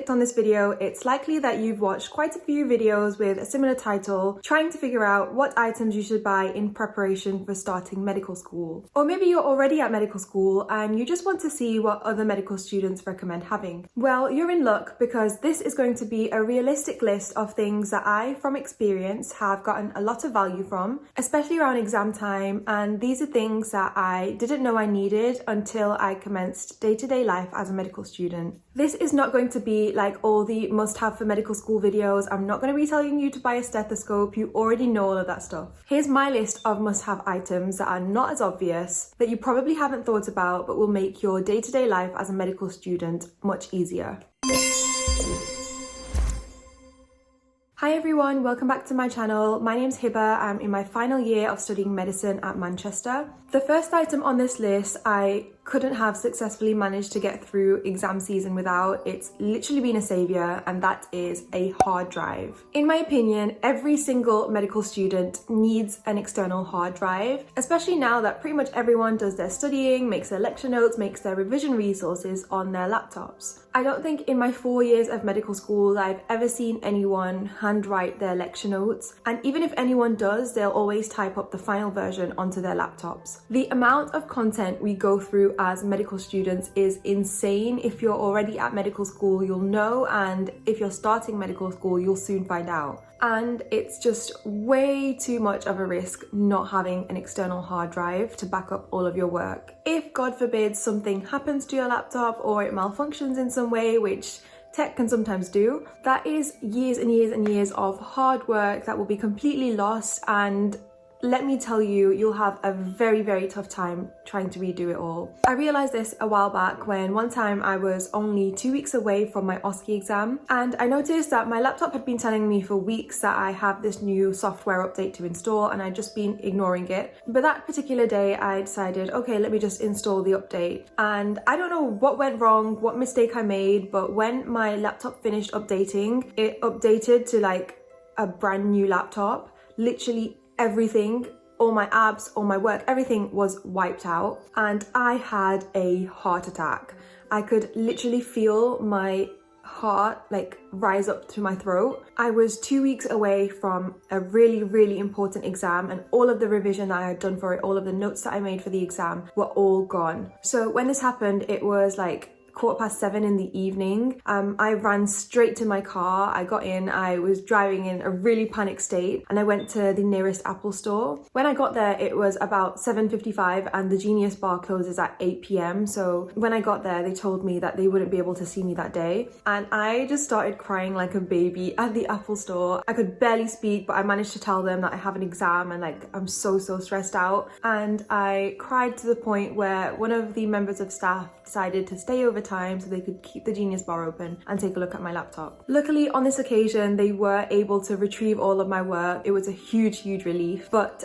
clicked on this video, it's likely that you've watched quite a few videos with a similar title, trying to figure out what items you should buy in preparation for starting medical school. Or maybe you're already at medical school and you just want to see what other medical students recommend having. Well, you're in luck because this is going to be a realistic list of things that I, from experience, have gotten a lot of value from, especially around exam time, and these are things that I didn't know I needed until I commenced day-to-day life as a medical student. This is not going to be like all the must-have for medical school videos. I'm not going to be telling you to buy a stethoscope. You already know all of that stuff. Here's my list of must-have items that are not as obvious, that you probably haven't thought about, but will make your day-to-day life as a medical student much easier. Hi everyone, welcome back to my channel. My name's Hiba. I'm in my final year of studying medicine at Manchester. The first item on this list I couldn't have successfully managed to get through exam season without. It's literally been a savior, and that is a hard drive. In my opinion, every single medical student needs an external hard drive, especially now that pretty much everyone does their studying, makes their lecture notes, makes their revision resources on their laptops. I don't think in my 4 years of medical school I've ever seen anyone handwrite their lecture notes, and even if anyone does, they'll always type up the final version onto their laptops. The amount of content we go through as medical students is insane. If you're already at medical school, you'll know, and if you're starting medical school, you'll soon find out. And it's just way too much of a risk not having an external hard drive to back up all of your work. If, God forbid, something happens to your laptop or it malfunctions in some way, which tech can sometimes do, that is years and years and years of hard work that will be completely lost, and let me tell you, you'll have a very, very tough time trying to redo it all. I realised this a while back when one time I was only 2 weeks away from my OSCE exam, and I noticed that my laptop had been telling me for weeks that I have this new software update to install, and I'd just been ignoring it. But that particular day I decided, okay, let me just install the update. And I don't know what went wrong, what mistake I made, but when my laptop finished updating, it updated to like a brand new laptop. Literally everything, all my apps, all my work, everything was wiped out, and I had a heart attack. I could literally feel my heart like rise up to my throat. I was 2 weeks away from a really, really important exam, and all of the revision that I had done for it, all of the notes that I made for the exam were all gone. So when this happened, it was like 7:15 in the evening. I ran straight to my car. I got in, I was driving in a really panicked state, and I went to the nearest Apple store. When I got there, it was about 7:55 and the Genius Bar closes at 8 p.m. So when I got there, they told me that they wouldn't be able to see me that day. And I just started crying like a baby at the Apple store. I could barely speak, but I managed to tell them that I have an exam and like I'm so stressed out. And I cried to the point where one of the members of staff decided to stay over time so they could keep the Genius Bar open and take a look at my laptop. Luckily, on this occasion, they were able to retrieve all of my work. It was a huge relief, but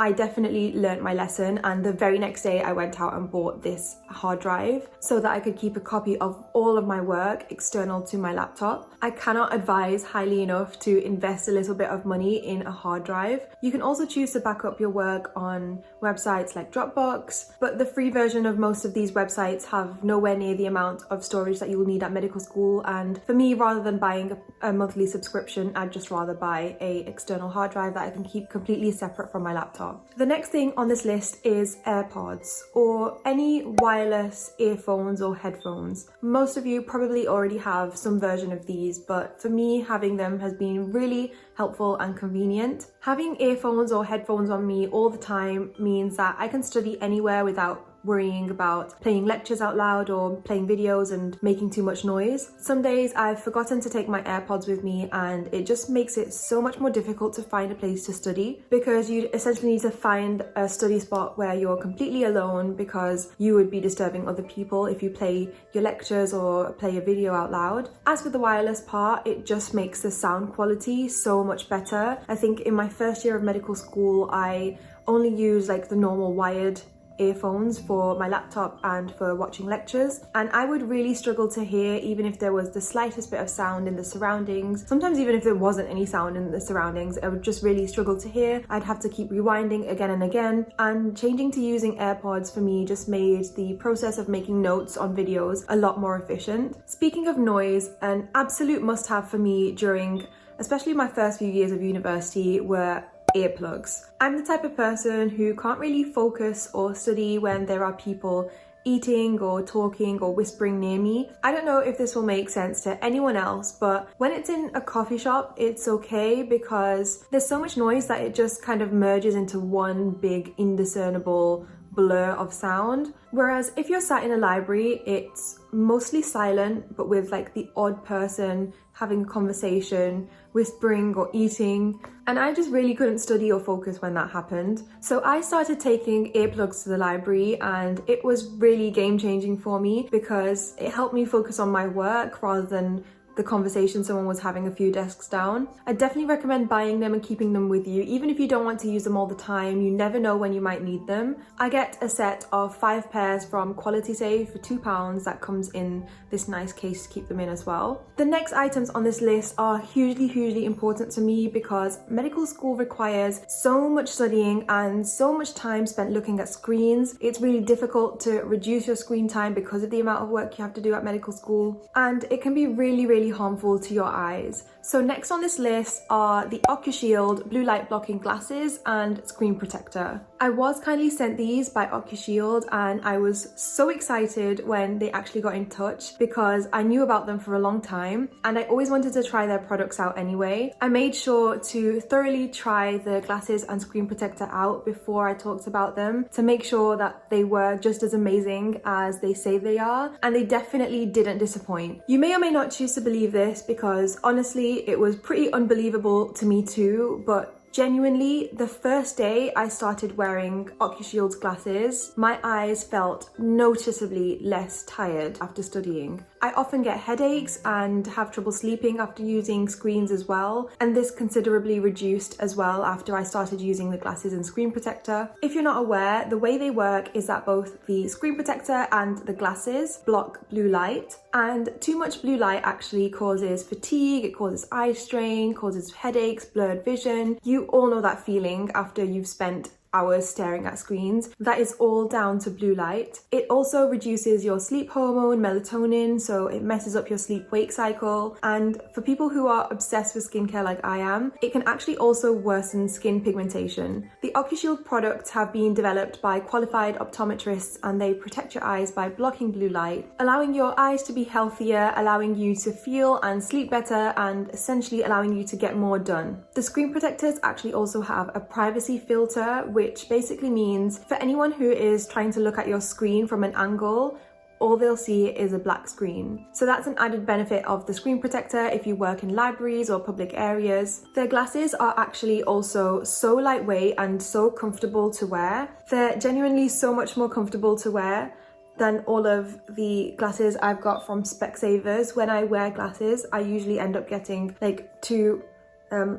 I definitely learned my lesson, and the very next day I went out and bought this hard drive so that I could keep a copy of all of my work external to my laptop. I cannot advise highly enough to invest a little bit of money in a hard drive. You can also choose to back up your work on websites like Dropbox, but the free version of most of these websites have nowhere near the amount of storage that you will need at medical school, and for me, rather than buying a monthly subscription, I'd just rather buy a external hard drive that I can keep completely separate from my laptop. The next thing on this list is AirPods, or any wireless earphones or headphones. Most of you probably already have some version of these, but for me, having them has been really helpful and convenient. Having earphones or headphones on me all the time means that I can study anywhere without worrying about playing lectures out loud or playing videos and making too much noise. Some days I've forgotten to take my AirPods with me, and it just makes it so much more difficult to find a place to study, because you essentially need to find a study spot where you're completely alone, because you would be disturbing other people if you play your lectures or play a video out loud. As for the wireless part, it just makes the sound quality so much better. I think in my first year of medical school, I only used like the normal wired earphones for my laptop and for watching lectures, and I would really struggle to hear even if there was the slightest bit of sound in the surroundings. Sometimes even if there wasn't any sound in the surroundings, I would just really struggle to hear. I'd have to keep rewinding again and again, and changing to using AirPods for me just made the process of making notes on videos a lot more efficient. Speaking of noise, an absolute must-have for me during especially my first few years of university were earplugs. I'm the type of person who can't really focus or study when there are people eating or talking or whispering near me. I don't know if this will make sense to anyone else, but when it's in a coffee shop, it's okay because there's so much noise that it just kind of merges into one big indiscernible blur of sound. Whereas if you're sat in a library, it's mostly silent, but with like the odd person having a conversation, whispering or eating, and I just really couldn't study or focus when that happened. So I started taking earplugs to the library, and it was really game-changing for me because it helped me focus on my work rather than the conversation someone was having a few desks down. I definitely recommend buying them and keeping them with you, even if you don't want to use them all the time. You never know when you might need them. I get a set of 5 pairs from Quality Save for £2 that comes in this nice case to keep them in as well. The next items on this list are hugely important to me because medical school requires so much studying and so much time spent looking at screens. It's really difficult to reduce your screen time because of the amount of work you have to do at medical school, and it can be really harmful to your eyes. So next on this list are the OcuShield blue light blocking glasses and screen protector. I was kindly sent these by OcuShield, and I was so excited when they actually got in touch because I knew about them for a long time and I always wanted to try their products out anyway. I made sure to thoroughly try the glasses and screen protector out before I talked about them to make sure that they were just as amazing as they say they are, and they definitely didn't disappoint. You may or may not choose to believe this because honestly it was pretty unbelievable to me too, but genuinely, the first day I started wearing OcuShield's glasses, my eyes felt noticeably less tired after studying. I often get headaches and have trouble sleeping after using screens as well, and this considerably reduced as well after I started using the glasses and screen protector. If you're not aware, the way they work is that both the screen protector and the glasses block blue light, and too much blue light actually causes fatigue, it causes eye strain, causes headaches, blurred vision. You all know that feeling after you've spent hours staring at screens. That is all down to blue light. It also reduces your sleep hormone, melatonin, so it messes up your sleep-wake cycle. And for people who are obsessed with skincare like I am, it can actually also worsen skin pigmentation. The OcuShield products have been developed by qualified optometrists, and they protect your eyes by blocking blue light, allowing your eyes to be healthier, allowing you to feel and sleep better, and essentially allowing you to get more done. The screen protectors actually also have a privacy filter, which basically means for anyone who is trying to look at your screen from an angle, all they'll see is a black screen. So that's an added benefit of the screen protector if you work in libraries or public areas. Their glasses are actually also so lightweight and so comfortable to wear. They're genuinely so much more comfortable to wear than all of the glasses I've got from Specsavers. When I wear glasses, I usually end up getting like two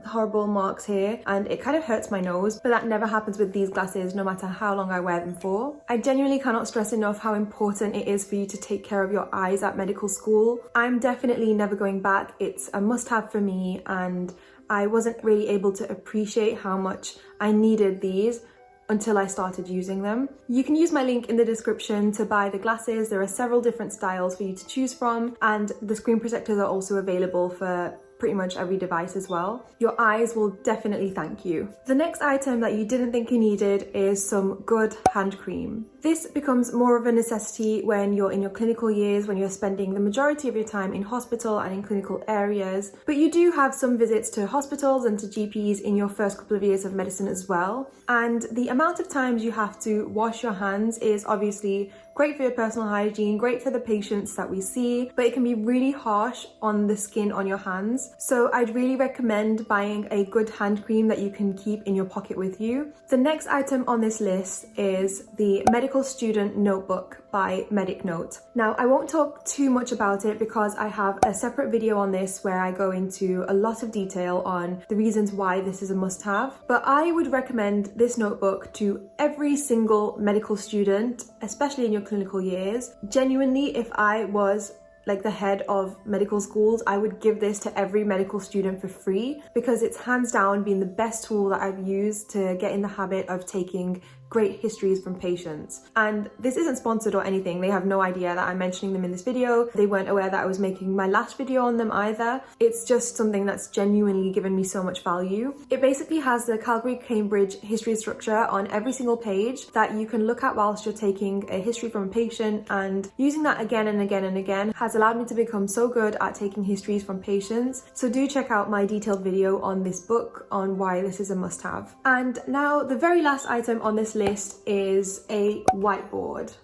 horrible marks here, and it kind of hurts my nose, but that never happens with these glasses no matter how long I wear them for. I genuinely cannot stress enough how important it is for you to take care of your eyes at medical school. I'm definitely never going back. It's a must-have for me, and I wasn't really able to appreciate how much I needed these until I started using them. You can use my link in the description to buy the glasses. There are several different styles for you to choose from, and the screen protectors are also available for pretty much every device as well. Your eyes will definitely thank you. The next item that you didn't think you needed is some good hand cream. This becomes more of a necessity when you're in your clinical years, when you're spending the majority of your time in hospital and in clinical areas, but you do have some visits to hospitals and to GPs in your first couple of years of medicine as well. And the amount of times you have to wash your hands is obviously great for your personal hygiene, great for the patients that we see, but it can be really harsh on the skin on your hands. So I'd really recommend buying a good hand cream that you can keep in your pocket with you. The next item on this list is the Medical Student Notebook by Medic Note. Now, I won't talk too much about it because I have a separate video on this where I go into a lot of detail on the reasons why this is a must-have, but I would recommend this notebook to every single medical student, especially in your clinical years. Genuinely, if I was like the head of medical schools, I would give this to every medical student for free because it's hands down been the best tool that I've used to get in the habit of taking great histories from patients. And this isn't sponsored or anything. They have no idea that I'm mentioning them in this video. They weren't aware that I was making my last video on them either. It's just something that's genuinely given me so much value. It basically has the Calgary-Cambridge history structure on every single page that you can look at whilst you're taking a history from a patient, and using that again and again and again has allowed me to become so good at taking histories from patients. So do check out my detailed video on this book on why this is a must-have. And now the very last item on this list is a whiteboard.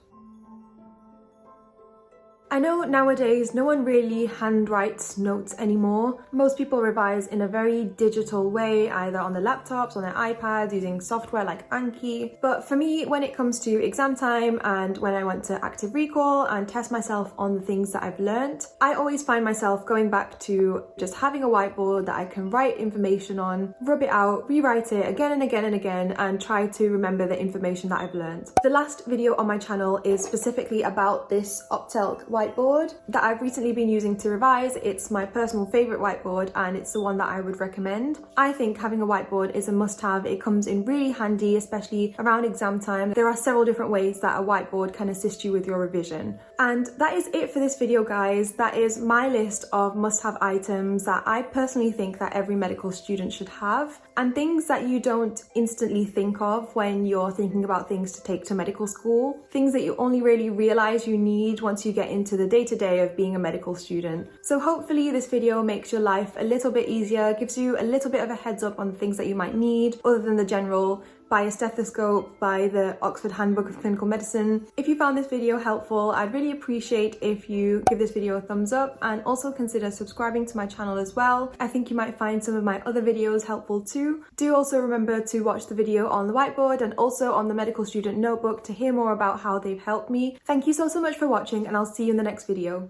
I know nowadays no one really handwrites notes anymore. Most people revise in a very digital way, either on their laptops, on their iPads, using software like Anki. But for me, when it comes to exam time and when I want to active recall and test myself on the things that I've learnt, I always find myself going back to just having a whiteboard that I can write information on, rub it out, rewrite it again and again and again, and try to remember the information that I've learnt. The last video on my channel is specifically about this Optelk whiteboard that I've recently been using to revise. It's my personal favourite whiteboard and it's the one that I would recommend. I think having a whiteboard is a must-have. It comes in really handy, especially around exam time. There are several different ways that a whiteboard can assist you with your revision. And that is it for this video, guys. That is my list of must-have items that I personally think that every medical student should have, and things that you don't instantly think of when you're thinking about things to take to medical school, things that you only really realise you need once you get into the day-to-day of being a medical student. So hopefully this video makes your life a little bit easier, gives you a little bit of a heads up on the things that you might need other than the general buy a stethoscope, buy the Oxford Handbook of Clinical Medicine. If you found this video helpful, I'd really appreciate if you give this video a thumbs up and also consider subscribing to my channel as well. I think you might find some of my other videos helpful too. Do also remember to watch the video on the whiteboard and also on the medical student notebook to hear more about how they've helped me. Thank you so much for watching, and I'll see you in the next video.